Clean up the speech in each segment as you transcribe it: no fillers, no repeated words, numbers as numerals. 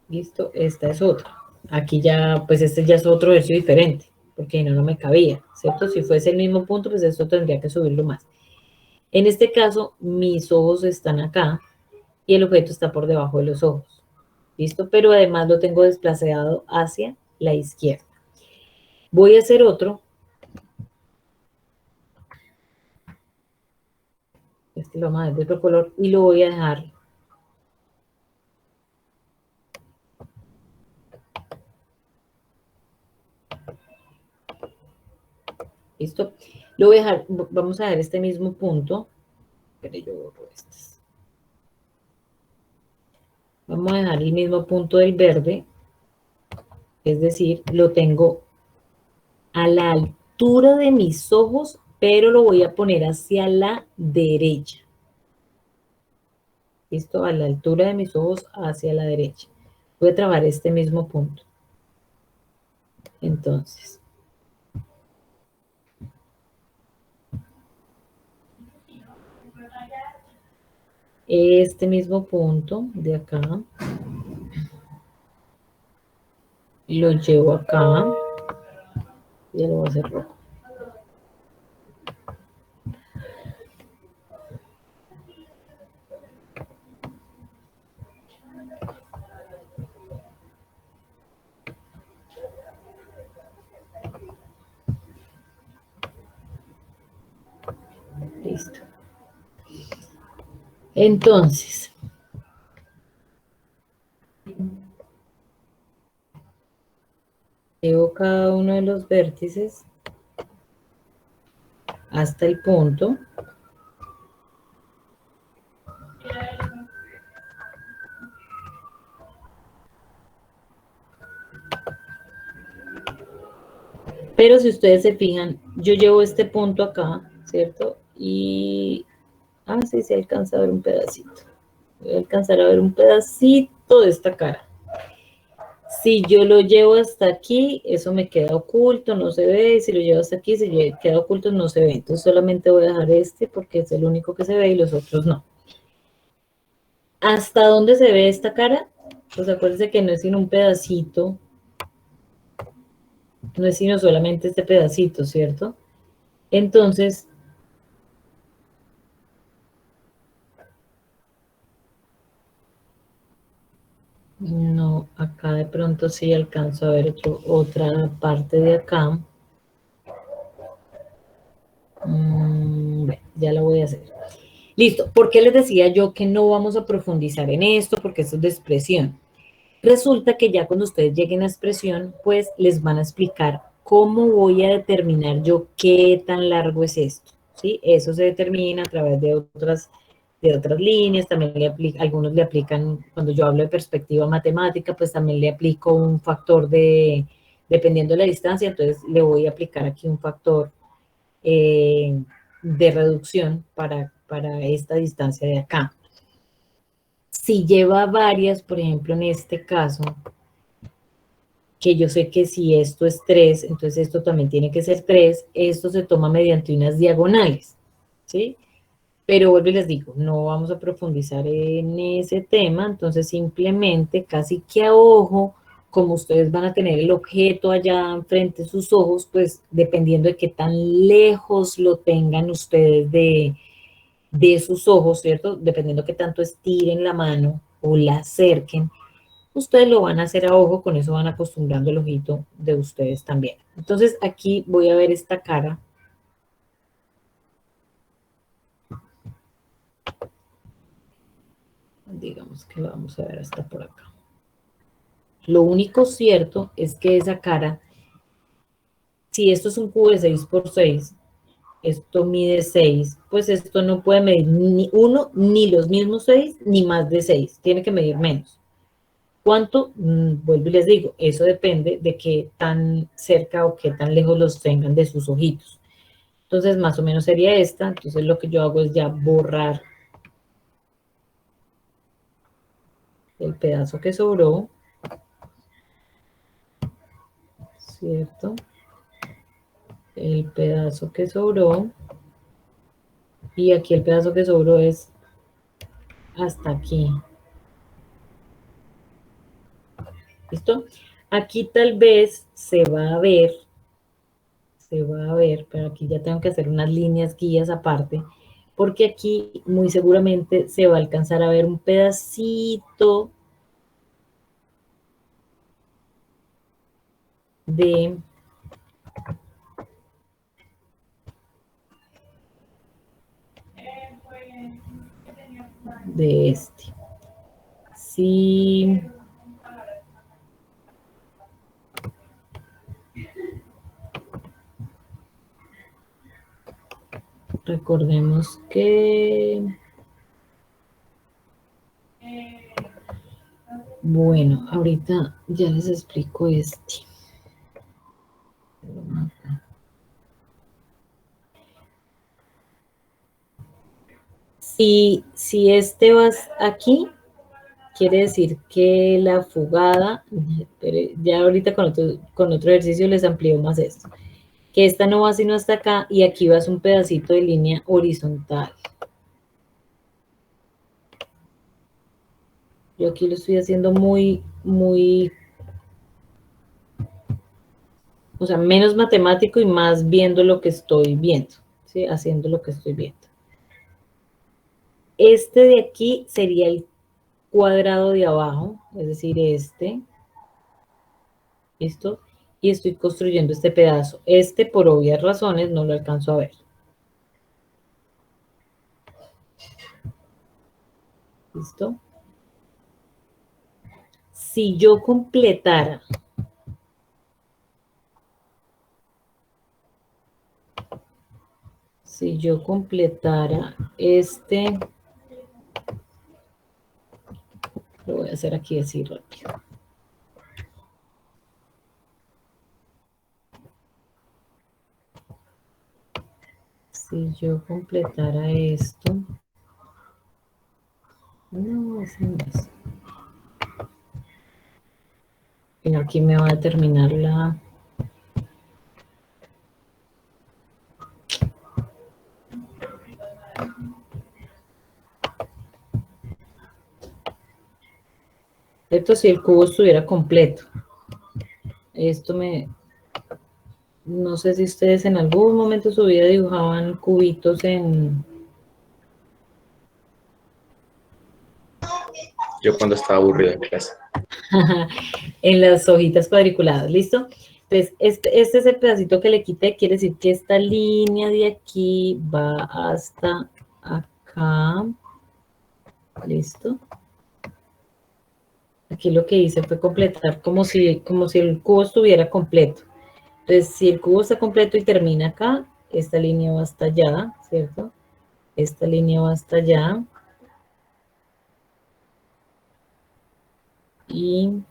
Listo, esta es otra. Aquí ya, pues este ya es otro ejercicio diferente, porque no me cabía, ¿cierto? Si fuese el mismo punto, pues esto tendría que subirlo más. En este caso, mis ojos están acá y el objeto está por debajo de los ojos. ¿Listo? Pero además lo tengo desplazado hacia la izquierda. Voy a hacer otro. Este lo vamos a ver de otro color y lo voy a dejar. ¿Listo? Lo voy a dejar, vamos a dejar este mismo punto. Pero yo borro estas. Vamos a dejar el mismo punto del verde. Es decir, lo tengo a la altura de mis ojos, pero lo voy a poner hacia la derecha. ¿Listo? A la altura de mis ojos hacia la derecha. Voy a trabajar este mismo punto. Entonces, este mismo punto de acá, lo llevo acá, ya lo voy a hacer rojo. Listo. Entonces, llevo cada uno de los vértices hasta el punto. Pero si ustedes se fijan, yo llevo este punto acá, ¿cierto? Y, sí, se alcanza a ver un pedacito. Voy a alcanzar a ver un pedacito de esta cara. Si yo lo llevo hasta aquí, eso me queda oculto, no se ve. Y si lo llevo hasta aquí, si queda oculto, no se ve. Entonces solamente voy a dejar este porque es el único que se ve y los otros no. ¿Hasta dónde se ve esta cara? Pues acuérdense que no es sino un pedacito. No es sino solamente este pedacito, ¿cierto? Entonces, no, acá de pronto sí alcanzo a ver otra parte de acá. Bueno, ya lo voy a hacer. Listo. ¿Por qué les decía yo que no vamos a profundizar en esto? Porque esto es de expresión. Resulta que ya cuando ustedes lleguen a expresión, pues les van a explicar cómo voy a determinar yo qué tan largo es esto. ¿Sí? Eso se determina a través de otras líneas, también algunos le aplican, cuando yo hablo de perspectiva matemática, pues también le aplico un factor dependiendo de la distancia, entonces le voy a aplicar aquí un factor de reducción para esta distancia de acá. Si lleva varias, por ejemplo, en este caso, que yo sé que si esto es 3, entonces esto también tiene que ser 3, esto se toma mediante unas diagonales, ¿sí? Pero vuelvo y les digo, no vamos a profundizar en ese tema, entonces simplemente casi que a ojo, como ustedes van a tener el objeto allá enfrente de sus ojos, pues dependiendo de qué tan lejos lo tengan ustedes de sus ojos, ¿cierto? Dependiendo de qué tanto estiren la mano o la acerquen, ustedes lo van a hacer a ojo, con eso van acostumbrando el ojito de ustedes también. Entonces aquí voy a ver esta cara. Digamos que lo vamos a ver hasta por acá. Lo único cierto es que esa cara, si esto es un cubo de 6 por 6, esto mide 6, pues esto no puede medir ni uno, ni los mismos 6, ni más de 6. Tiene que medir menos. ¿Cuánto? Vuelvo y les digo, eso depende de qué tan cerca o qué tan lejos los tengan de sus ojitos. Entonces, más o menos sería esta. Entonces, lo que yo hago es ya borrar el pedazo que sobró, ¿cierto? El pedazo que sobró. Y aquí el pedazo que sobró es hasta aquí. ¿Listo? Aquí tal vez pero aquí ya tengo que hacer unas líneas guías aparte, porque aquí muy seguramente se va a alcanzar a ver un pedacito de este. Sí, recordemos que, bueno, ahorita ya les explico este. Si este va aquí, quiere decir que la fugada, pero ya ahorita con otro ejercicio les amplío más esto, que esta no va sino hasta acá y aquí vas un pedacito de línea horizontal. Yo aquí lo estoy haciendo muy, o sea, menos matemático y más viendo lo que estoy viendo, ¿sí? Haciendo lo que estoy viendo. Este de aquí sería el cuadrado de abajo, es decir, este, ¿listo? Y estoy construyendo este pedazo. Este, por obvias razones, no lo alcanzo a ver. ¿Listo? Si yo completara este, lo voy a hacer aquí así rápido. Si yo completara esto, no, ese no es. Bueno, aquí me va a terminar la... Esto si el cubo estuviera completo. Esto me... No sé si ustedes en algún momento de su vida dibujaban cubitos en... Yo cuando estaba aburrido en clase. en las hojitas cuadriculadas, ¿listo? Entonces, este es el pedacito que le quité, quiere decir que esta línea de aquí va hasta acá, ¿listo? Aquí lo que hice fue completar como si el cubo estuviera completo. Entonces, si el cubo está completo y termina acá, esta línea va hasta allá, ¿cierto? Esta línea va hasta allá. Y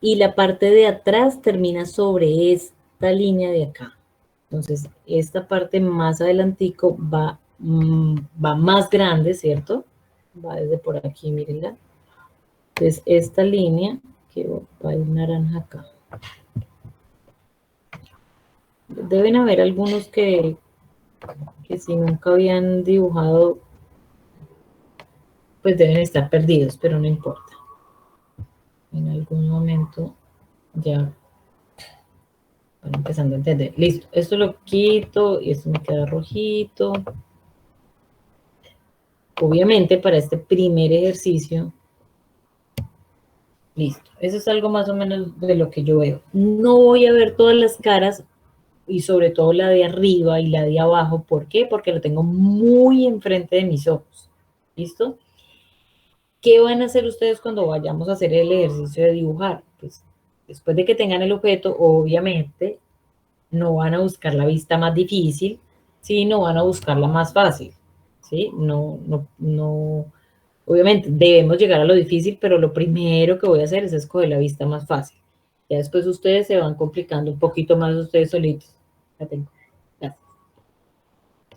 la parte de atrás termina sobre esta línea de acá. Entonces, esta parte más adelantico va más grande, ¿cierto? Va desde por aquí, mírenla. Entonces, esta línea, que va a ir naranja acá. Deben haber algunos que si nunca habían dibujado, pues deben estar perdidos, pero no importa. En algún momento ya van empezando a entender. Listo, esto lo quito y esto me queda rojito. Obviamente para este primer ejercicio, listo. Eso es algo más o menos de lo que yo veo. No voy a ver todas las caras y sobre todo la de arriba y la de abajo. ¿Por qué? Porque lo tengo muy enfrente de mis ojos. ¿Listo? ¿Qué van a hacer ustedes cuando vayamos a hacer el ejercicio de dibujar? Pues después de que tengan el objeto, obviamente no van a buscar la vista más difícil, sino van a buscar la más fácil. ¿Sí? No. Obviamente debemos llegar a lo difícil, pero lo primero que voy a hacer es escoger la vista más fácil. Ya después ustedes se van complicando un poquito más ustedes solitos. Ya tengo. Gracias.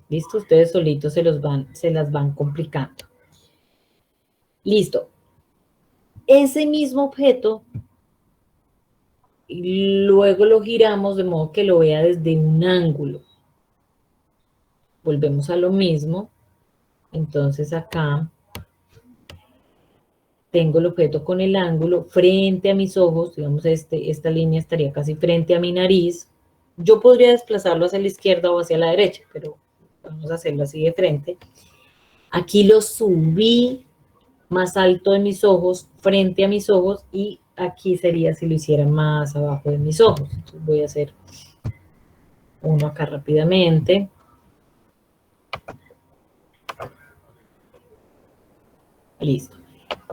Listo, ustedes solitos se las van complicando. Listo. Ese mismo objeto, luego lo giramos de modo que lo vea desde un ángulo. volvemos a lo mismo. Entonces acá tengo el objeto con el ángulo frente a mis ojos, digamos, esta línea estaría casi frente a mi nariz. Yo podría desplazarlo hacia la izquierda o hacia la derecha, pero vamos a hacerlo así de frente. Aquí lo subí más alto de mis ojos, frente a mis ojos, y aquí sería si lo hiciera más abajo de mis ojos. Entonces voy a hacer uno acá rápidamente. Listo.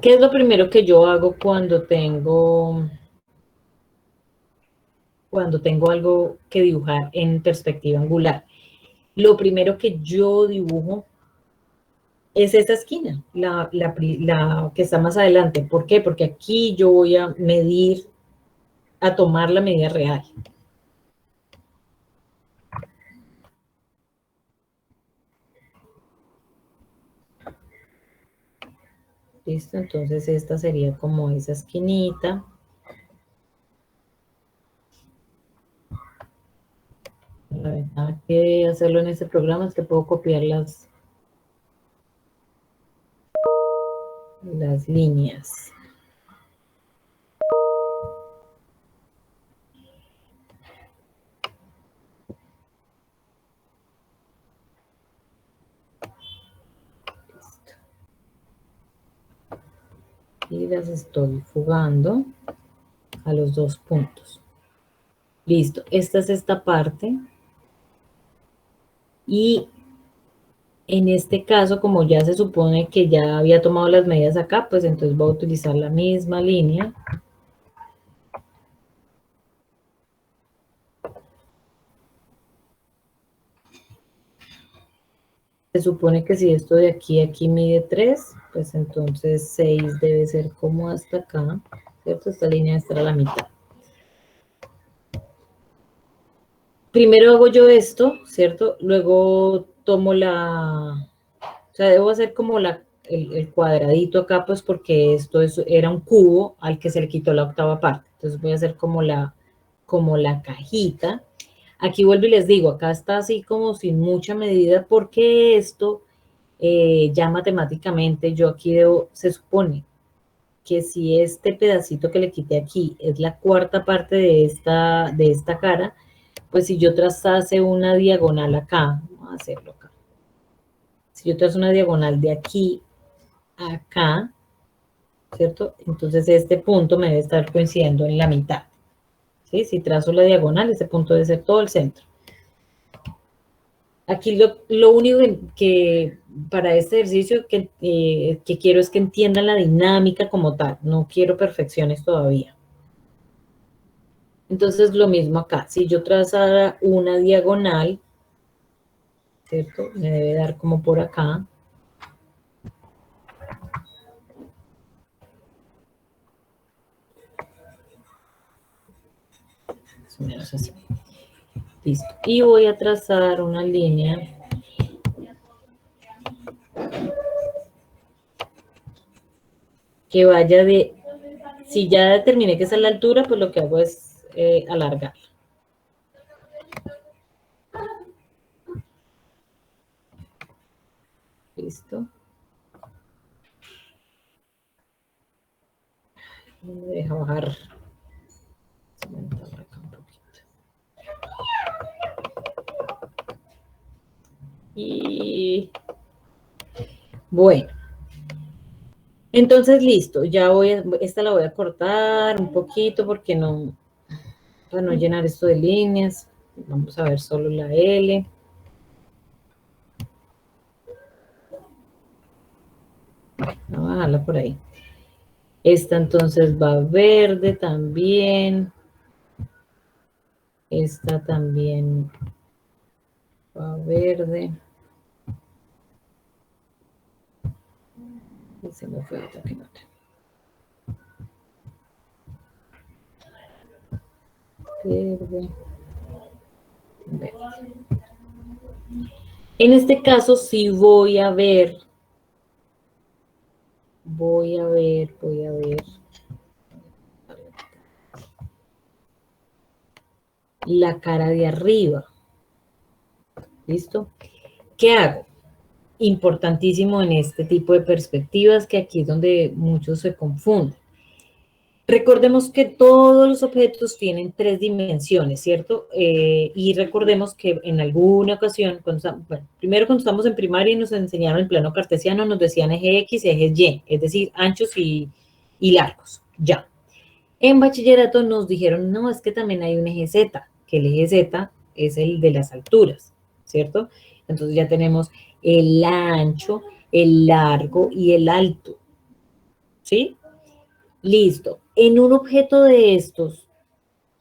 ¿Qué es lo primero que yo hago cuando tengo algo que dibujar en perspectiva angular? Lo primero que yo dibujo es esta esquina, la que está más adelante. ¿Por qué? Porque aquí yo voy a medir, a tomar la medida real. ¿Listo? Entonces esta sería como esa esquinita. La ventaja que hacerlo en este programa es que puedo copiar las líneas. Listo. Y las estoy fugando a los dos puntos. Listo, esta es esta parte. Y en este caso, como ya se supone que ya había tomado las medidas acá, pues entonces voy a utilizar la misma línea. Se supone que si esto de aquí a aquí mide 3, pues entonces 6 debe ser como hasta acá, ¿cierto? Esta línea debe estar a la mitad. Primero hago yo esto, ¿cierto? Luego tomo o sea, debo hacer como el cuadradito acá, pues porque esto era un cubo al que se le quitó la octava parte. Entonces voy a hacer como la cajita. Aquí vuelvo y les digo, acá está así como sin mucha medida, porque esto ya matemáticamente yo aquí se supone que si este pedacito que le quité aquí es la cuarta parte de esta cara, pues si yo trazase una diagonal acá, vamos a hacerlo acá. Si yo trazo una diagonal de aquí a acá, ¿cierto? Entonces este punto me debe estar coincidiendo en la mitad. ¿Sí? Si trazo la diagonal, ese punto debe ser todo el centro. Aquí lo único que para este ejercicio que quiero es que entiendan la dinámica como tal. No quiero perfecciones todavía. Entonces lo mismo acá. Si yo trazara una diagonal, ¿cierto? Me debe dar como por acá. Más o menos así. Listo. Y voy a trazar una línea que vaya si ya determiné que esa es la altura, pues lo que hago es alargar. Listo. Me deja bajar. Y bueno. Entonces, listo. Ya esta la voy a cortar un poquito porque no, para no llenar esto de líneas. Vamos a ver solo la L. Vamos a bajarla por ahí. Esta entonces va verde también. Esta también va verde. Y se me fue otra que no verde. Verde. En este caso sí voy a ver la cara de arriba. ¿Listo? ¿Qué hago? Importantísimo en este tipo de perspectivas, que aquí es donde muchos se confunden. Recordemos que todos los objetos tienen 3 dimensiones, ¿cierto? Y recordemos que en alguna ocasión, primero cuando estamos en primaria y nos enseñaron el plano cartesiano, nos decían eje X, eje Y, es decir, anchos y largos, ya. En bachillerato nos dijeron, no, es que también hay un eje Z, que el eje Z es el de las alturas, ¿cierto? Entonces ya tenemos el ancho, el largo y el alto, ¿sí? Listo. En un objeto de estos,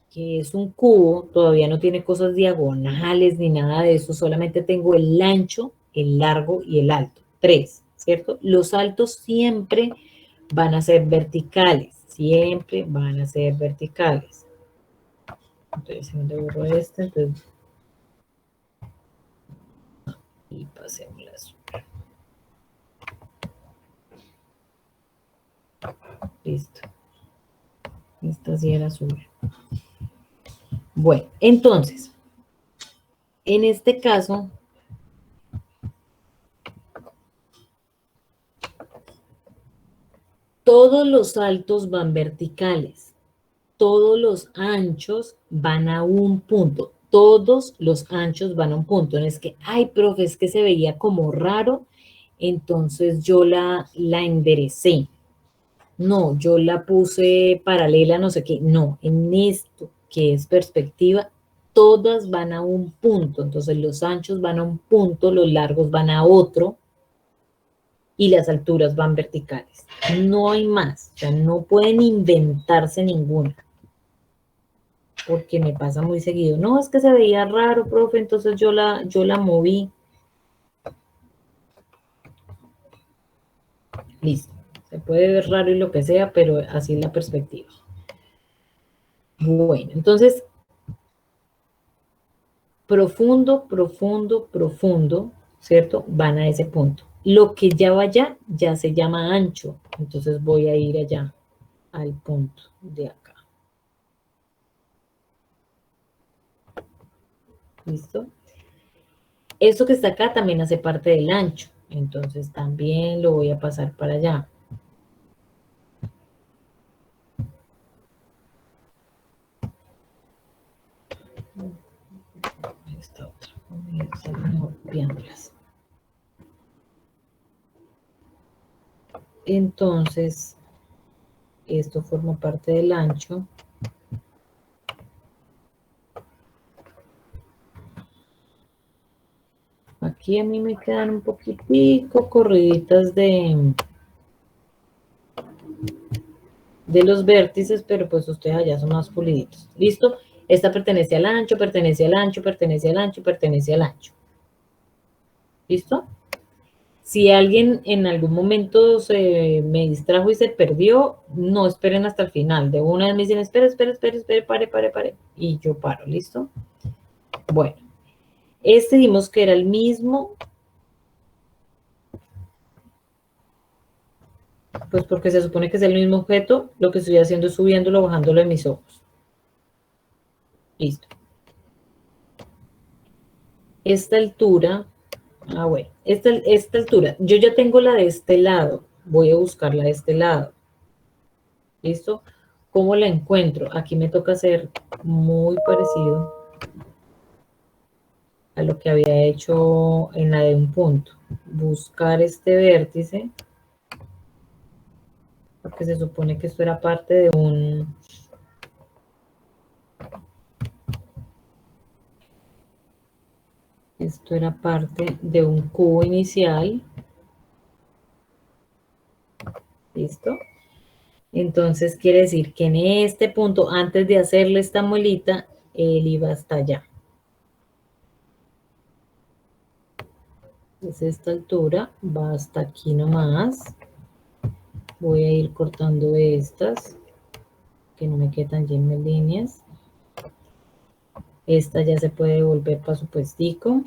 que es un cubo, todavía no tiene cosas diagonales ni nada de eso, solamente tengo el ancho, el largo y el alto. 3, ¿cierto? Los altos siempre van a ser verticales, siempre van a ser verticales. Entonces, si me borro este, entonces, y pasemos la azul. Listo. Esta sí era azul. Bueno, entonces, en este caso, todos los altos van verticales, todos los anchos van a un punto, todos los anchos van a un punto. No es que, ay, profe, es que se veía como raro, entonces yo la enderecé. No, yo la puse paralela, no sé qué. No, en esto que es perspectiva, todas van a un punto. Entonces los anchos van a un punto, los largos van a otro y las alturas van verticales. No hay más, o sea, no pueden inventarse ninguna. Porque me pasa muy seguido. No, es que se veía raro, profe, entonces yo la moví. Listo. Se puede ver raro y lo que sea, pero así es la perspectiva. Bueno, entonces, profundo, profundo, profundo, ¿cierto? Van a ese punto. Lo que ya va allá, ya se llama ancho. Entonces voy a ir allá, al punto de acá. ¿Listo? Esto que está acá también hace parte del ancho. Entonces también lo voy a pasar para allá. Esta otra. Voy a hacer mejor viéndolas. Entonces, esto forma parte del ancho. Aquí a mí me quedan un poquitico corriditas de los vértices, pero pues ustedes allá son más puliditos. ¿Listo? Esta pertenece al ancho, pertenece al ancho, pertenece al ancho, pertenece al ancho. ¿Listo? Si alguien en algún momento se me distrajo y se perdió, no esperen hasta el final. De una vez me dicen, espere, pare. Y yo paro, ¿listo? Bueno, este dimos que era el mismo. Pues porque se supone que es el mismo objeto, lo que estoy haciendo es subiéndolo, bajándolo de mis ojos. Listo. Esta altura, bueno, esta altura, yo ya tengo la de este lado, voy a buscar la de este lado. ¿Listo? ¿Cómo la encuentro? Aquí me toca hacer muy parecido a lo que había hecho en la de un punto. Buscar este vértice, porque se supone que esto era parte de un... Esto era parte de un cubo inicial. ¿Listo? Entonces quiere decir que en este punto, antes de hacerle esta muelita, él iba hasta allá. Es esta altura, va hasta aquí nomás. Voy a ir cortando estas, que no me quedan llenas líneas. Esta ya se puede volver para su puestico.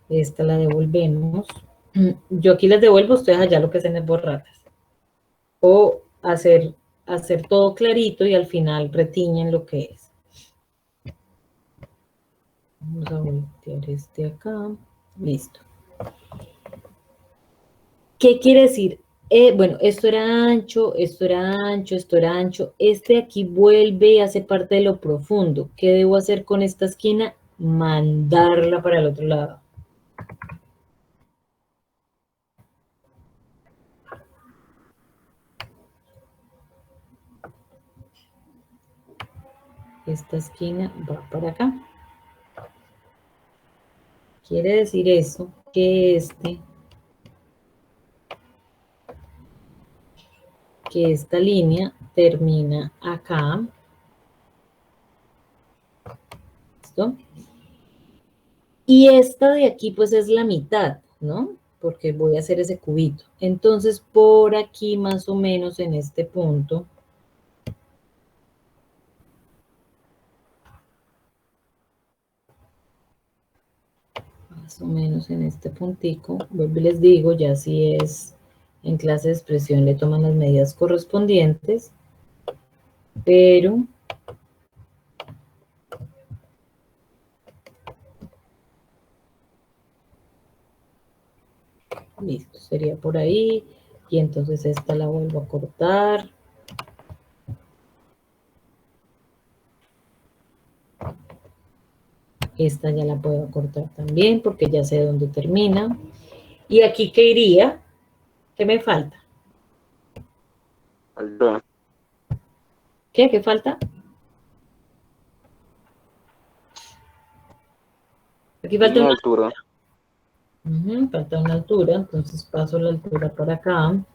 Esta la devolvemos. Yo aquí las devuelvo, ustedes allá lo que hacen es borrarlas. O hacer todo clarito y al final retiñen lo que es. Vamos a voltear este acá. Listo. ¿Qué quiere decir? Bueno, esto era ancho, esto era ancho, esto era ancho. Este de aquí vuelve y hace parte de lo profundo. ¿Qué debo hacer con esta esquina? Mandarla para el otro lado. Esta esquina va para acá. Quiere decir eso, que esta línea termina acá. ¿Listo? Y esta de aquí pues es la mitad, ¿no? Porque voy a hacer ese cubito. Entonces por aquí más o menos en este punto, más o menos en este puntico, vuelvo y les digo, ya si es en clase de expresión le toman las medidas correspondientes, pero listo, sería por ahí, y entonces esta la vuelvo a cortar. Esta ya la puedo cortar también porque ya sé dónde termina. ¿Y aquí qué iría? ¿Qué me falta? Altura. ¿Qué? ¿Qué falta? Aquí falta Una una altura. altura. Falta una altura, entonces paso la altura para acá.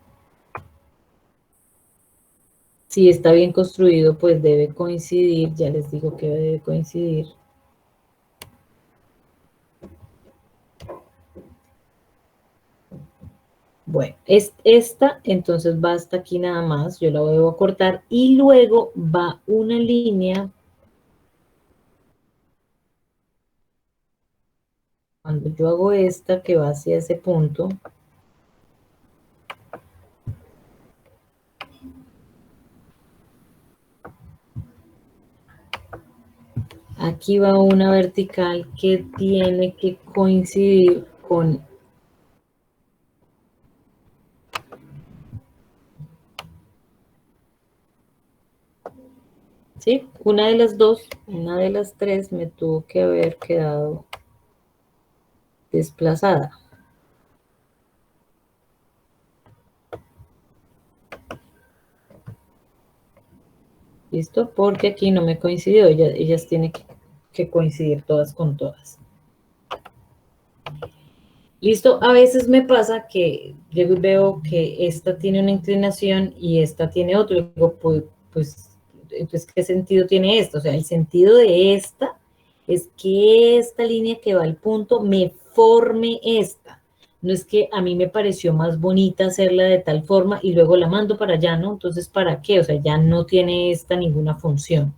Si está bien construido, pues debe coincidir. Ya les digo que debe coincidir. Bueno, esta entonces va hasta aquí nada más. Yo la debo cortar y luego va una línea. Cuando yo hago esta que va hacia ese punto, aquí va una vertical que tiene que coincidir con ¿sí? Una de las dos, una de las tres me tuvo que haber quedado desplazada. ¿Listo? Porque aquí no me coincidió, ellas tienen que coincidir todas con todas. Listo, a veces me pasa que yo veo que esta tiene una inclinación y esta tiene otro. Y digo, pues, entonces, ¿qué sentido tiene esto? O sea, el sentido de esta es que esta línea que va al punto me forme esta. No es que a mí me pareció más bonita hacerla de tal forma y luego la mando para allá, ¿no? Entonces, ¿para qué? O sea, ya no tiene esta ninguna función.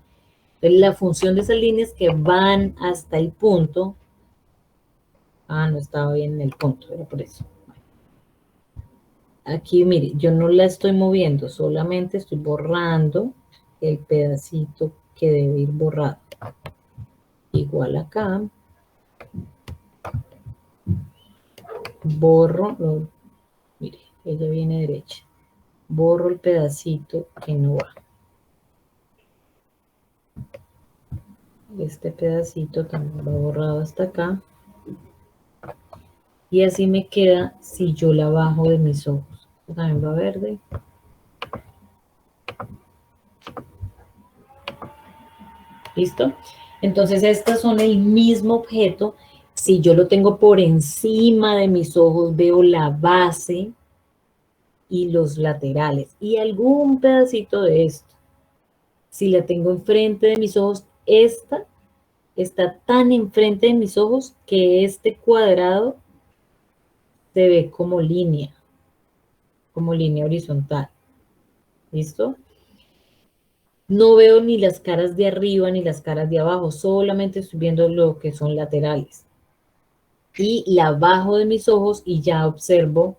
Entonces, la función de esas líneas que van hasta el punto. Ah, no estaba bien en el punto, era por eso. Aquí, mire, yo no la estoy moviendo, solamente estoy borrando el pedacito que debe ir borrado. Igual acá, borro, no, mire, ella viene derecha. Borro el pedacito que no va. Este pedacito también va borrado hasta acá. Y así me queda si yo la bajo de mis ojos. También va verde. ¿Listo? Entonces, estas son el mismo objeto. Si yo lo tengo por encima de mis ojos, veo la base y los laterales y algún pedacito de esto. Si la tengo enfrente de mis ojos, esta está tan enfrente de mis ojos que este cuadrado se ve como línea horizontal. ¿Listo? No veo ni las caras de arriba ni las caras de abajo, solamente estoy viendo lo que son laterales. Y la bajo de mis ojos y ya observo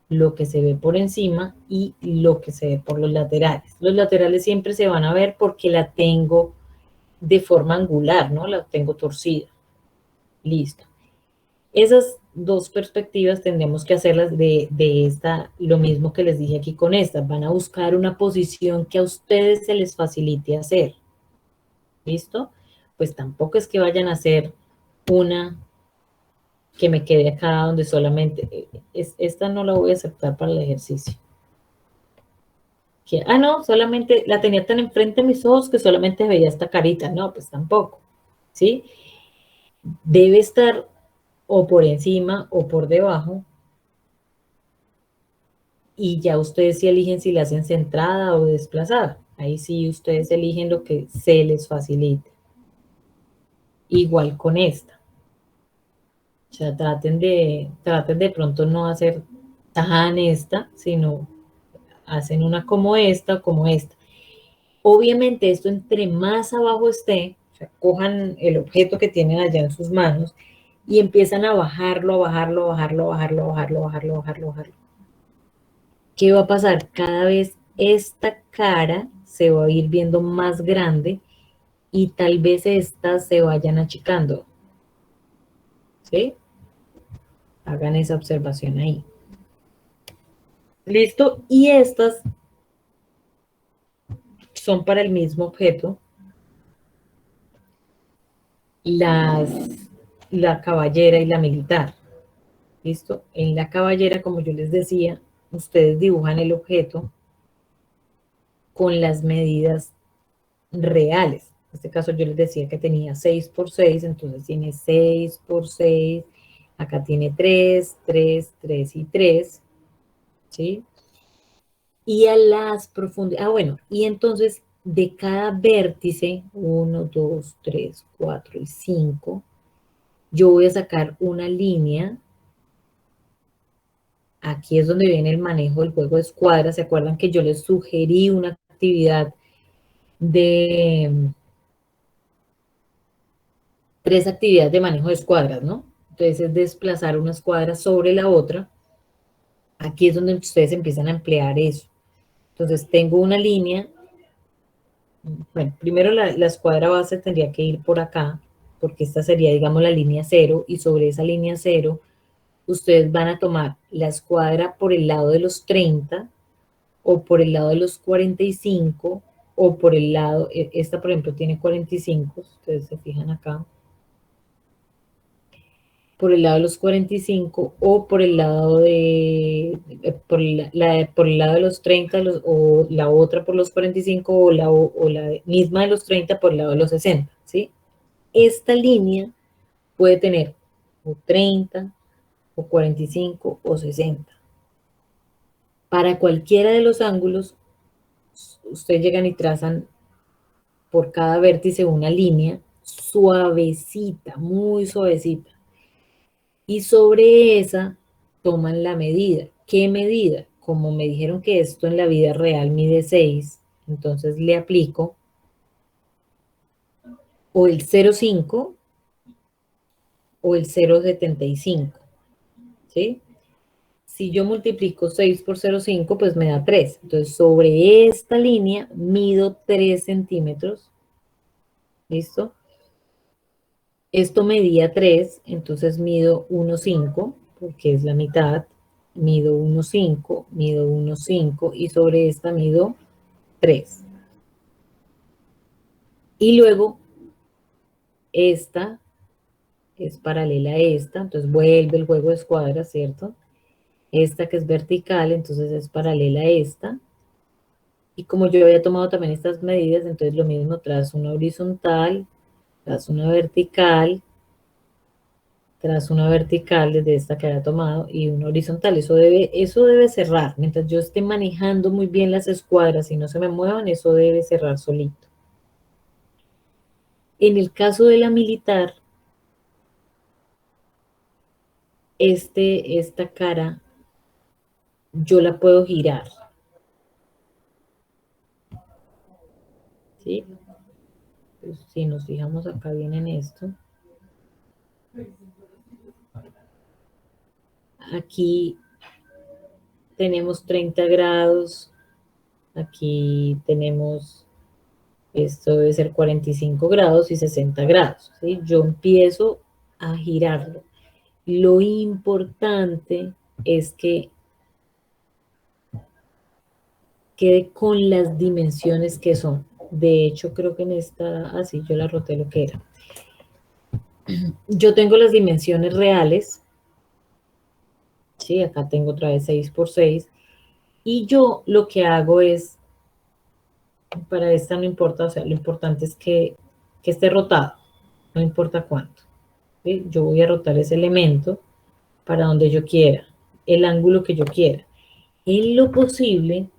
lo que se ve por encima y lo que se ve por los laterales. Los laterales siempre se van a ver porque la tengo de forma angular, ¿no? La tengo torcida. Listo. Esas dos perspectivas tendremos que hacerlas de esta, lo mismo que les dije aquí con esta. Van a buscar una posición que a ustedes se les facilite hacer. ¿Listo? Pues tampoco es que vayan a hacer una que me quede acá donde solamente, esta no la voy a aceptar para el ejercicio. Que, no, solamente la tenía tan enfrente de mis ojos que solamente veía esta carita. No, pues tampoco. ¿Sí? Debe estar o por encima o por debajo, y ya ustedes sí eligen si la hacen centrada o desplazada. Ahí sí ustedes eligen lo que se les facilite. Igual con esta. O sea, traten de pronto no hacer tan esta, sino hacen una como esta o como esta. Obviamente esto entre más abajo esté, o sea, cojan el objeto que tienen allá en sus manos y empiezan a bajarlo, a bajarlo, a bajarlo, a bajarlo, a bajarlo, a bajarlo, a bajarlo, a bajarlo. ¿Qué va a pasar? Cada vez esta cara se va a ir viendo más grande y tal vez estas se vayan achicando. ¿Sí? Hagan esa observación ahí. ¿Listo? Y estas son para el mismo objeto. La caballera y la militar. ¿Listo? En la caballera, como yo les decía, ustedes dibujan el objeto con las medidas reales. En este caso yo les decía que tenía 6 por 6, entonces tiene 6 por 6, acá tiene 3, 3, 3 y 3, ¿sí? Y a las profundidades, bueno, y entonces de cada vértice, 1, 2, 3, 4 y 5, yo voy a sacar una línea. Aquí es donde viene el manejo del juego de escuadras. ¿Se acuerdan que yo les sugerí una actividad de 3 actividades de manejo de escuadras, ¿no? Entonces es desplazar una escuadra sobre la otra. Aquí es donde ustedes empiezan a emplear eso. Entonces tengo una línea. Bueno, primero la escuadra base tendría que ir por acá, porque esta sería, digamos, la línea 0, y sobre esa línea 0 ustedes van a tomar la escuadra por el lado de los 30, o por el lado de los 45, o por el lado, esta por ejemplo tiene 45, ustedes se fijan acá, por el lado de los 45, o por el lado de, por el lado de los 30, o la otra por los 45, o la misma de los 30 por el lado de los 60, ¿sí? Esta línea puede tener o 30, o 45, o 60. Para cualquiera de los ángulos, ustedes llegan y trazan por cada vértice una línea suavecita, muy suavecita. Y sobre esa toman la medida. ¿Qué medida? Como me dijeron que esto en la vida real mide 6, entonces le aplico o el 0,5 o el 0,75, ¿sí? Si yo multiplico 6 por 0,5, pues me da 3. Entonces, sobre esta línea mido 3 centímetros. ¿Listo? Esto medía 3, entonces mido 1,5, porque es la mitad. Mido 1,5, mido 1,5 y sobre esta mido 3. Y luego esta es paralela a esta, entonces vuelve el juego de escuadras, ¿cierto? Esta que es vertical, entonces es paralela a esta. Y como yo había tomado también estas medidas, entonces lo mismo, tras una horizontal, tras una vertical, tras una vertical desde esta que había tomado y una horizontal. Eso debe cerrar. Mientras yo esté manejando muy bien las escuadras y no se me muevan, eso debe cerrar solito. En el caso de la militar, esta cara yo la puedo girar. ¿Sí? Pues si nos fijamos acá bien en esto, aquí tenemos 30 grados, aquí tenemos, esto debe ser 45 grados y 60 grados, ¿sí? Yo empiezo a girarlo. Lo importante es que quede con las dimensiones que son. De hecho, creo que en esta, así yo la roté lo que era. Yo tengo las dimensiones reales. Sí, acá tengo otra vez 6 por 6. Y yo lo que hago es, para esta no importa, o sea, lo importante es que esté rotado, no importa cuánto. ¿Sí? Yo voy a rotar ese elemento para donde yo quiera, el ángulo que yo quiera. En lo posible,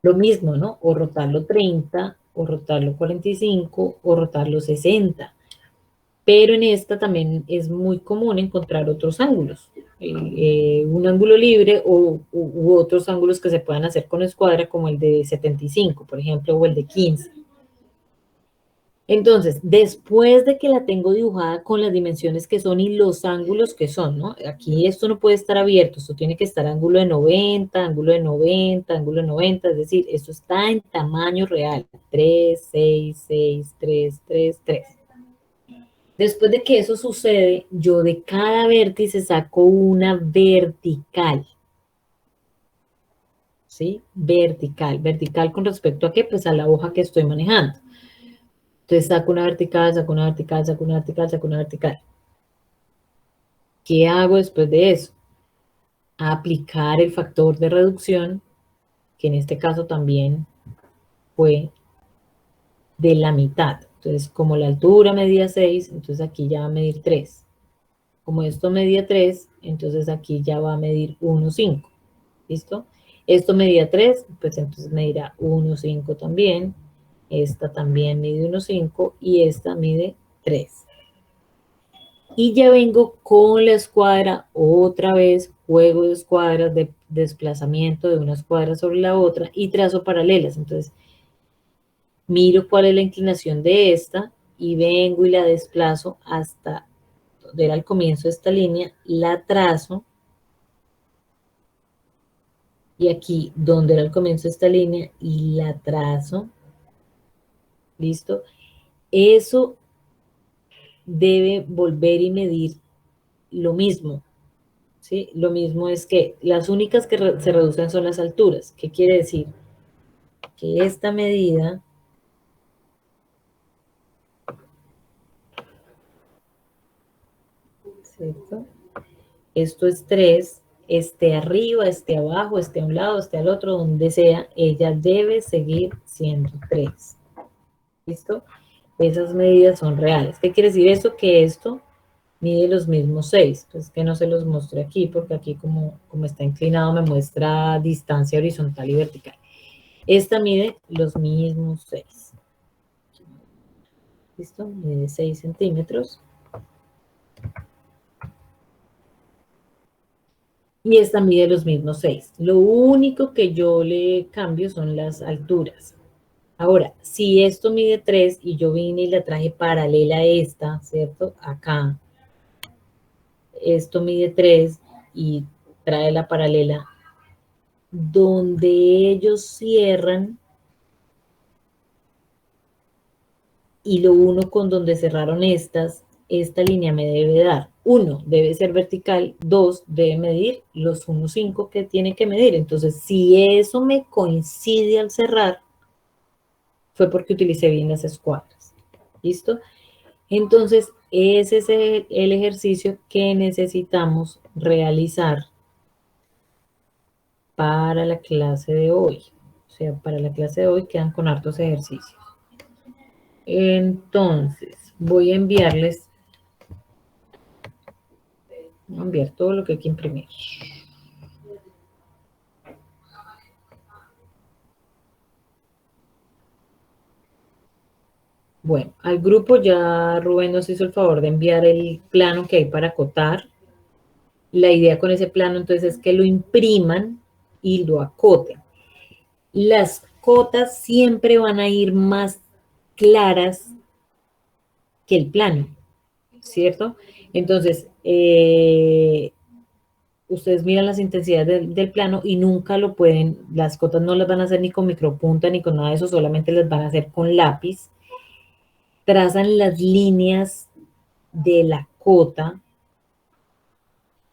lo mismo, ¿no? O rotarlo 30, o rotarlo 45, o rotarlo 60. Pero en esta también es muy común encontrar otros ángulos. Un ángulo libre u otros ángulos que se puedan hacer con escuadra, como el de 75, por ejemplo, o el de 15. Entonces, después de que la tengo dibujada con las dimensiones que son y los ángulos que son, ¿no? Aquí esto no puede estar abierto, esto tiene que estar ángulo de 90, ángulo de 90, ángulo de 90, es decir, esto está en tamaño real, 3, 6, 6, 3, 3, 3. Después de que eso sucede, yo de cada vértice saco una vertical, ¿sí? Vertical. ¿Vertical con respecto a qué? Pues a la hoja que estoy manejando. Entonces saco una vertical, saco una vertical, saco una vertical, saco una vertical. ¿Qué hago después de eso? Aplicar el factor de reducción, que en este caso también fue de la mitad. Entonces, como la altura medía 6, entonces aquí ya va a medir 3. Como esto medía 3, entonces aquí ya va a medir 1,5. ¿Listo? Esto medía 3, pues entonces medirá 1,5 también. Esta también mide 1,5 y esta mide 3. Y ya vengo con la escuadra, otra vez, juego de escuadras, de desplazamiento de una escuadra sobre la otra y trazo paralelas. Entonces, miro cuál es la inclinación de esta y vengo y la desplazo hasta donde era el comienzo de esta línea, la trazo y aquí donde era el comienzo de esta línea y la trazo. ¿Listo? Eso debe volver y medir lo mismo. ¿Sí? Lo mismo es que las únicas que se reducen son las alturas. ¿Qué quiere decir? Que esta medida ¿cierto? Esto es 3, esté arriba, esté abajo, esté a un lado, esté al otro, donde sea, ella debe seguir siendo 3. ¿Listo? Esas medidas son reales. ¿Qué quiere decir eso? Que esto mide los mismos 6. Pues que no se los muestre aquí, porque aquí como está inclinado me muestra distancia horizontal y vertical. Esta mide los mismos 6. ¿Listo? Mide 6 centímetros. Y esta mide los mismos 6. Lo único que yo le cambio son las alturas. Ahora, si esto mide 3 y yo vine y la traje paralela a esta, ¿cierto? Acá, esto mide 3 y trae la paralela. Donde ellos cierran y lo uno con donde cerraron esta línea me debe dar. 1, debe ser vertical. 2, debe medir los 1,5 que tiene que medir. Entonces, si eso me coincide al cerrar, fue porque utilicé bien las escuadras. ¿Listo? Entonces, ese es el ejercicio que necesitamos realizar para la clase de hoy. O sea, para la clase de hoy quedan con hartos ejercicios. Entonces, voy a enviarles, voy a enviar todo lo que hay que imprimir. Bueno, al grupo ya Rubén nos hizo el favor de enviar el plano que hay para acotar. La idea con ese plano entonces es que lo impriman y lo acoten. Las cotas siempre van a ir más claras que el plano, ¿cierto? Entonces, ustedes miran las intensidades del plano y nunca lo pueden, las cotas no las van a hacer ni con micropunta ni con nada de eso, solamente las van a hacer con lápiz. Trazan las líneas de la cota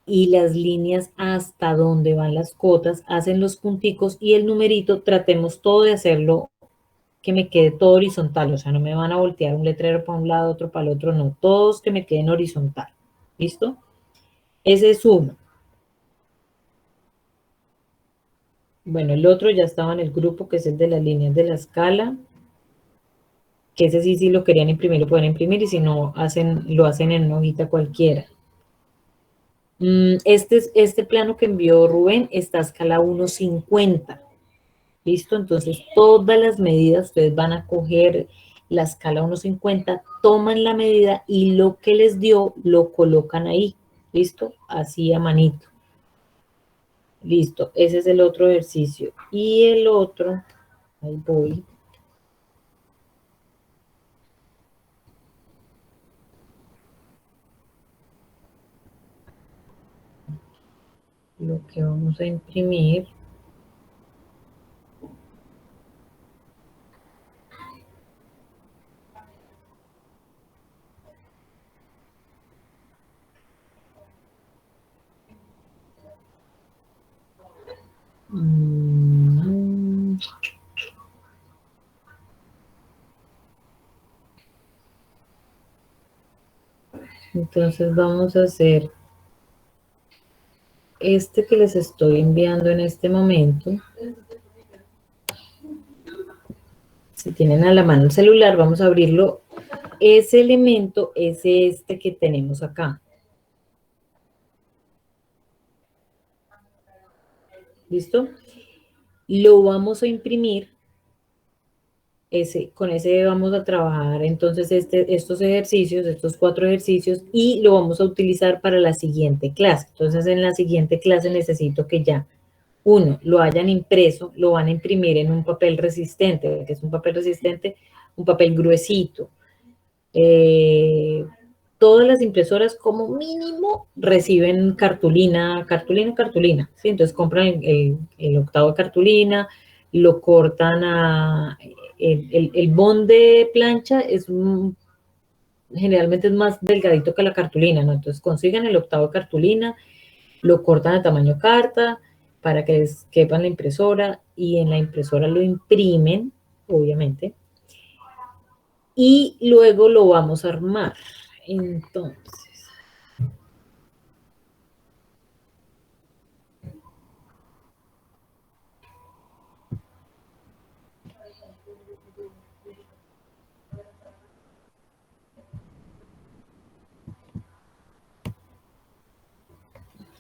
y las líneas hasta donde van las cotas, hacen los punticos y el numerito, tratemos todo de hacerlo que me quede todo horizontal, o sea, no me van a voltear un letrero para un lado, otro para el otro, no, todos que me queden horizontal, ¿listo? Ese es uno. Bueno, el otro ya estaba en el grupo, que es el de las líneas de la escala, que ese sí, si lo querían imprimir, lo pueden imprimir, y si no, lo hacen en una hojita cualquiera. Este plano que envió Rubén está a escala 1.50. ¿Listo? Entonces, todas las medidas, ustedes van a coger la escala 1.50, toman la medida y lo que les dio, lo colocan ahí. ¿Listo? Así a manito. Listo, ese es el otro ejercicio. Y el otro, ahí voy. Lo que vamos a imprimir. Entonces vamos a hacer este que les estoy enviando en este momento. Si tienen a la mano el celular, vamos a abrirlo. Ese elemento es este que tenemos acá. ¿Listo? Lo vamos a imprimir. Con ese vamos a trabajar entonces estos ejercicios, estos 4 ejercicios, y lo vamos a utilizar para la siguiente clase. Entonces, en la siguiente clase necesito que ya, uno, lo hayan impreso, lo van a imprimir en un papel resistente, que es un papel resistente, un papel gruesito. Todas las impresoras como mínimo reciben cartulina, ¿sí? Entonces compran el octavo de cartulina, lo cortan el bond de plancha generalmente es más delgadito que la cartulina, ¿no? Entonces consigan el octavo de cartulina, lo cortan a tamaño carta para que les quepa en la impresora, y en la impresora lo imprimen, obviamente, y luego lo vamos a armar. Entonces,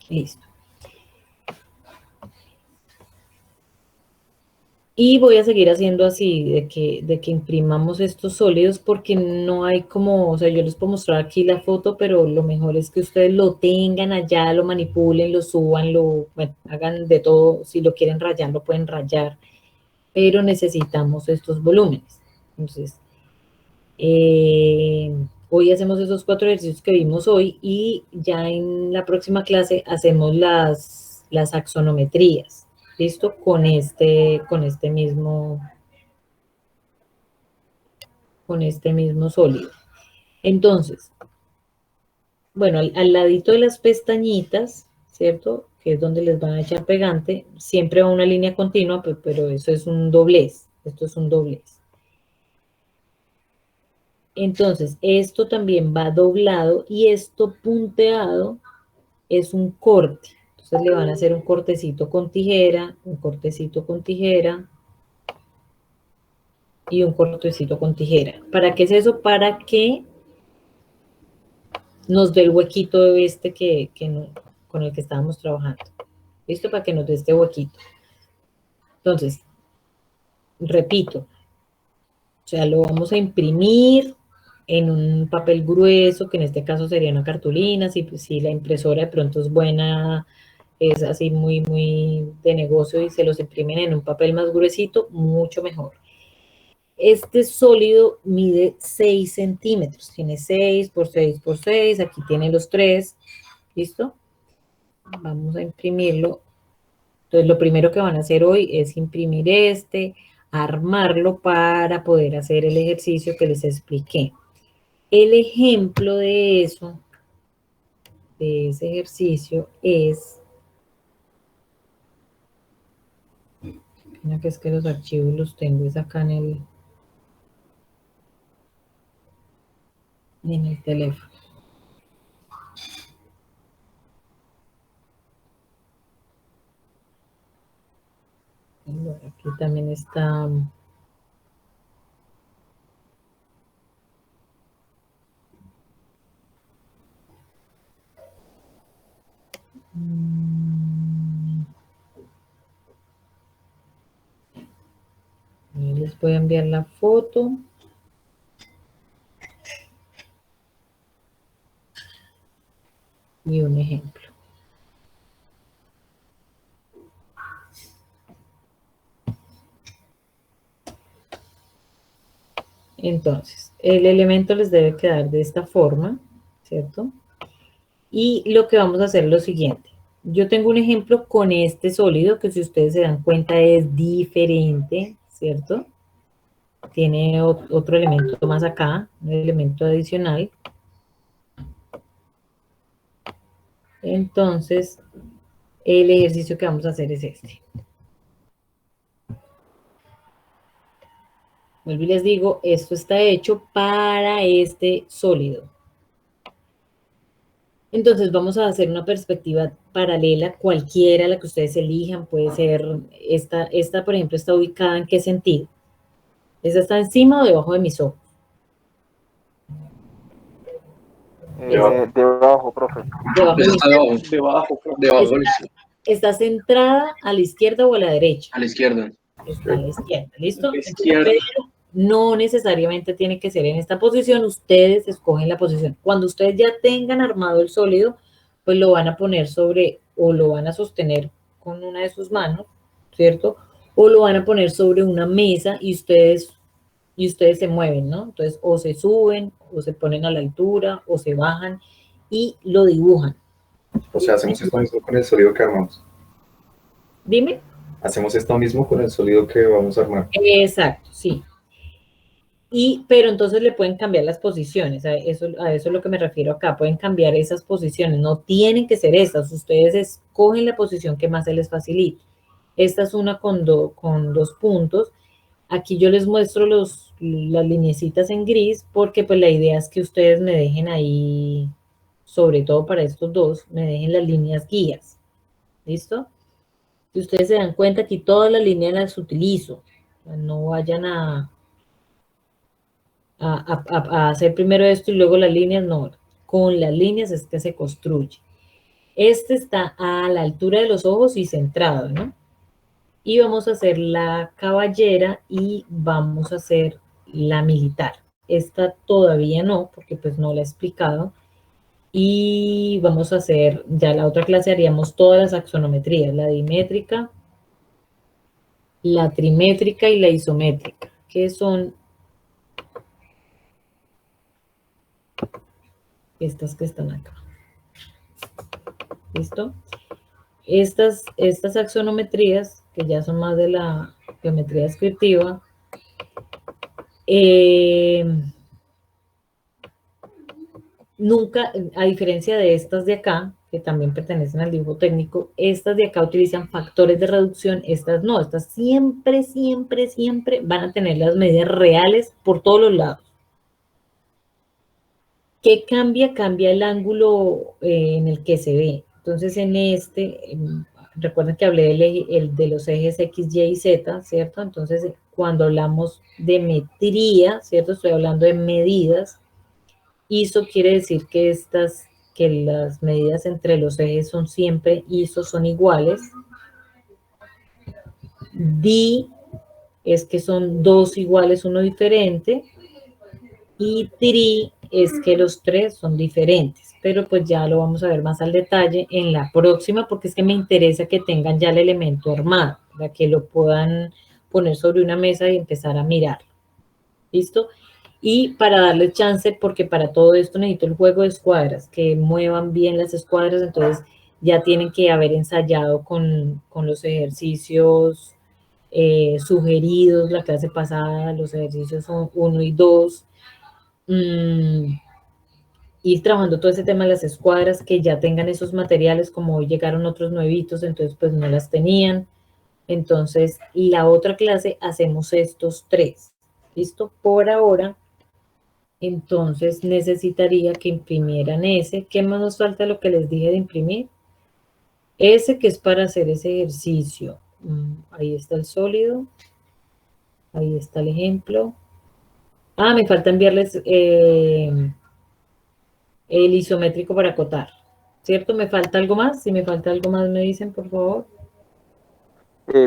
listo. Y voy a seguir haciendo así, de que imprimamos estos sólidos, porque no hay como, o sea, yo les puedo mostrar aquí la foto, pero lo mejor es que ustedes lo tengan allá, lo manipulen, lo suban, bueno, hagan de todo. Si lo quieren rayar, lo pueden rayar, pero necesitamos estos volúmenes. Entonces, hoy hacemos esos 4 ejercicios que vimos hoy, y ya en la próxima clase hacemos las axonometrías. ¿Listo? Con este mismo sólido. Entonces, bueno, al ladito de las pestañitas, ¿cierto? Que es donde les van a echar pegante, siempre va una línea continua, pero eso es un doblez. Esto es un doblez. Entonces, esto también va doblado, y esto punteado es un corte. Entonces le van a hacer un cortecito con tijera, un cortecito con tijera y un cortecito con tijera. ¿Para qué es eso? Para que nos dé el huequito este con el que estábamos trabajando. ¿Listo? Para que nos dé este huequito. Entonces, repito, o sea, lo vamos a imprimir en un papel grueso, que en este caso sería una cartulina. Si la impresora de pronto es buena, es así muy, muy de negocio, y se los imprimen en un papel más gruesito, mucho mejor. Este sólido mide 6 centímetros, tiene 6 por 6 por 6, aquí tiene los 3, ¿listo? Vamos a imprimirlo. Entonces, lo primero que van a hacer hoy es imprimir armarlo para poder hacer el ejercicio que les expliqué. El ejemplo de eso de ese ejercicio es, mira que es que los archivos los tengo es acá en el teléfono. Bueno, aquí también está. Les voy a enviar la foto. Y un ejemplo. Entonces, el elemento les debe quedar de esta forma, ¿cierto? Y lo que vamos a hacer es lo siguiente. Yo tengo un ejemplo con este sólido que si ustedes se dan cuenta es diferente, ¿cierto? Tiene otro elemento más acá, un elemento adicional. Entonces, el ejercicio que vamos a hacer es este. Vuelvo y les digo, esto está hecho para este sólido. Entonces vamos a hacer una perspectiva paralela, cualquiera la que ustedes elijan, puede ser esta por ejemplo, está ubicada ¿en qué sentido? ¿Esta está encima o debajo de mis ojos? Debajo, profe. Debajo de mis ojos. Debajo, ¿Está centrada a la izquierda o a la derecha? a la izquierda. Está a la izquierda, ¿listo? Izquierda. Pero no necesariamente tiene que ser en esta posición, ustedes escogen la posición. Cuando ustedes ya tengan armado el sólido, pues lo van a poner sobre, o lo van a sostener con una de sus manos, ¿cierto? O lo van a poner sobre una mesa y ustedes se mueven, ¿no? Entonces, o se suben, o se ponen a la altura, o se bajan y lo dibujan. O sea, hacemos esto mismo con el sólido que armamos. Dime. Hacemos esto mismo con el sólido que vamos a armar. Exacto, sí. Pero entonces le pueden cambiar las posiciones, a eso es lo que me refiero acá, pueden cambiar esas posiciones, no tienen que ser estas, ustedes escogen la posición que más se les facilite. Esta es una con dos puntos, aquí yo les muestro las lineecitas en gris, porque pues la idea es que ustedes me dejen ahí, sobre todo para estos dos, me dejen las líneas guías, ¿listo? Si ustedes se dan cuenta, aquí todas las líneas las utilizo, no vayan a hacer primero esto y luego las líneas, no, con las líneas es que se construye. Este está a la altura de los ojos y centrado, ¿no? Y vamos a hacer la caballera y vamos a hacer la militar. Esta todavía no, porque pues no la he explicado. Y vamos a hacer, ya la otra clase haríamos todas las axonometrías, la dimétrica, la trimétrica y la isométrica, que son estas que están acá. ¿Listo? Estas axonometrías, que ya son más de la geometría descriptiva, nunca, a diferencia de estas de acá, que también pertenecen al dibujo técnico, estas de acá utilizan factores de reducción, estas no, estas siempre, siempre, siempre van a tener las medidas reales por todos los lados. ¿Qué cambia? Cambia el ángulo en el que se ve. Entonces, en recuerden que hablé de los ejes X, Y y Z, ¿cierto? Entonces, cuando hablamos de metría, ¿cierto? Estoy hablando de medidas. ISO quiere decir que las medidas entre los ejes son siempre ISO, son iguales. Di es que son dos iguales, uno diferente. Y tri es que los tres son diferentes, pero pues ya lo vamos a ver más al detalle en la próxima, porque es que me interesa que tengan ya el elemento armado, para que lo puedan poner sobre una mesa y empezar a mirar. ¿Listo? Y para darle chance, porque para todo esto necesito el juego de escuadras, que muevan bien las escuadras, entonces ya tienen que haber ensayado con los ejercicios sugeridos la clase pasada, los ejercicios son 1 y 2, ir trabajando todo ese tema de las escuadras, que ya tengan esos materiales, como hoy llegaron otros nuevitos, entonces pues no las tenían. Entonces, la otra clase hacemos estos 3. ¿Listo? Por ahora, entonces necesitaría que imprimieran ese. ¿Qué más nos falta de lo que les dije de imprimir? Ese que es para hacer ese ejercicio. Ahí está el sólido. Ahí está el ejemplo. Ah, me falta enviarles el isométrico para acotar. ¿Cierto? ¿Me falta algo más? Si me falta algo más, me dicen, por favor.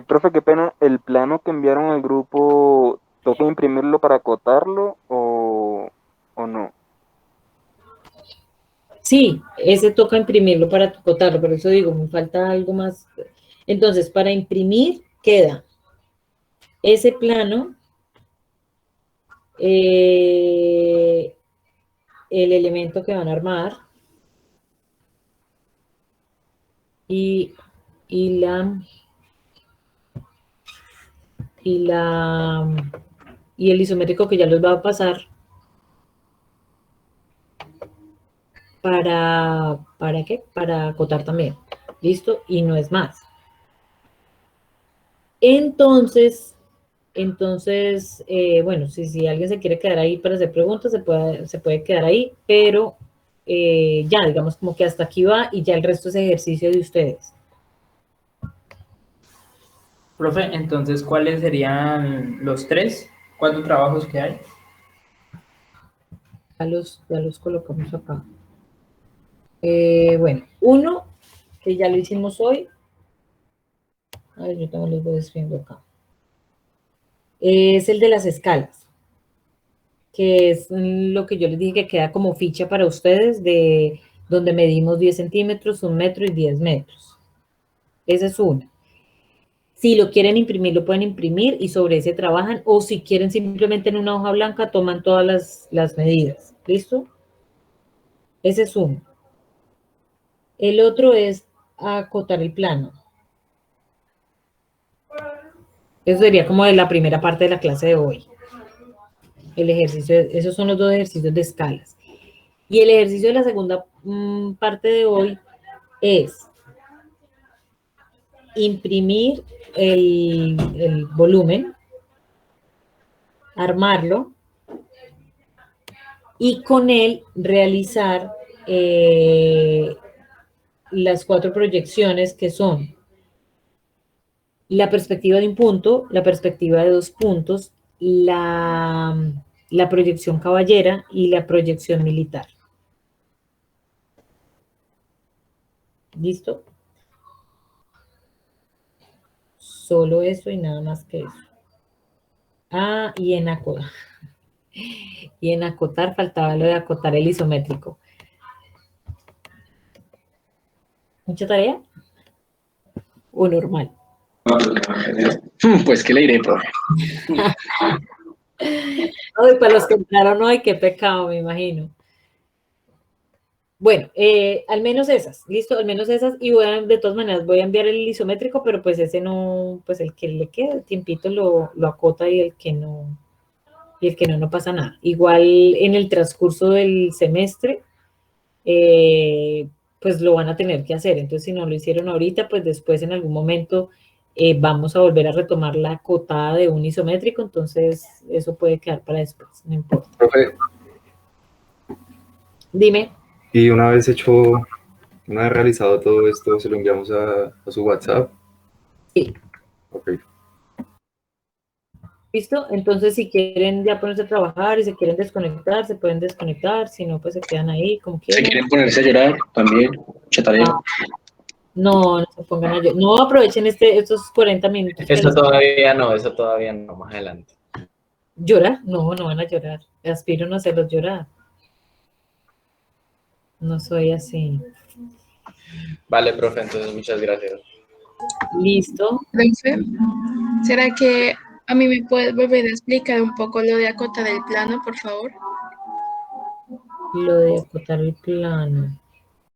Profe, qué pena, ¿el plano que enviaron al grupo toca imprimirlo para acotarlo o no? Sí, ese toca imprimirlo para acotarlo, por eso digo, me falta algo más. Entonces, para imprimir queda ese plano, el elemento que van a armar y, y la y la y el isométrico que ya los va a pasar ¿para qué? Para acotar también. ¿Listo? Y no es más. Entonces, bueno, si alguien se quiere quedar ahí para hacer preguntas, se puede quedar ahí, pero ya, digamos como que hasta aquí va y ya el resto es ejercicio de ustedes. Profe, entonces, ¿cuáles serían los 4 trabajos que hay? Ya los colocamos acá. Bueno, uno, que ya lo hicimos hoy. A ver, yo también los voy escribiendo acá. Es el de las escalas, que es lo que yo les dije que queda como ficha para ustedes, de donde medimos 10 centímetros, 1 metro y 10 metros. Ese es uno. Si lo quieren imprimir, lo pueden imprimir y sobre ese trabajan, o si quieren simplemente en una hoja blanca, toman todas las medidas. ¿Listo? Ese es uno. El otro es acotar el plano. Eso sería como de la primera parte de la clase de hoy. El ejercicio, esos son los 2 ejercicios de escalas. Y el ejercicio de la segunda parte de hoy es imprimir el volumen, armarlo y con él realizar las 4 proyecciones, que son la perspectiva de un punto, la perspectiva de 2 puntos, la proyección caballera y la proyección militar. ¿Listo? Solo eso y nada más que eso. Ah, y en acotar. Y en acotar faltaba lo de acotar el isométrico. ¿Mucha tarea? ¿O normal? Pues, ¿qué le diré, profe? Ay, para los que entraron hoy, qué pecado, me imagino. Bueno, al menos esas, listo, al menos esas, y de todas maneras voy a enviar el isométrico, pero pues ese no, pues el que le quede, el tiempito lo acota, y el que no, no pasa nada. Igual en el transcurso del semestre, pues lo van a tener que hacer. Entonces, si no lo hicieron ahorita, pues después en algún momento vamos a volver a retomar la acotada de un isométrico, entonces eso puede quedar para después, no importa. Profe, Dime. y una vez realizado todo esto, se lo enviamos a su WhatsApp. Sí. Ok. ¿Listo? Entonces, si quieren ya ponerse a trabajar y se quieren desconectar, se pueden desconectar, si no, pues se quedan ahí como Si quieran. quieren ponerse a llorar, también, mucha tarea. No, no se pongan a llorar. No, aprovechen estos 40 minutos. Eso todavía no, más adelante. ¿Llorar? No, no van a llorar. Aspiro a no hacerlos llorar. No soy así. Vale, profe, entonces muchas gracias. ¿Listo? Profe, ¿será que a mí me puede volver a explicar un poco lo de acotar el plano, por favor? Lo de acotar el plano.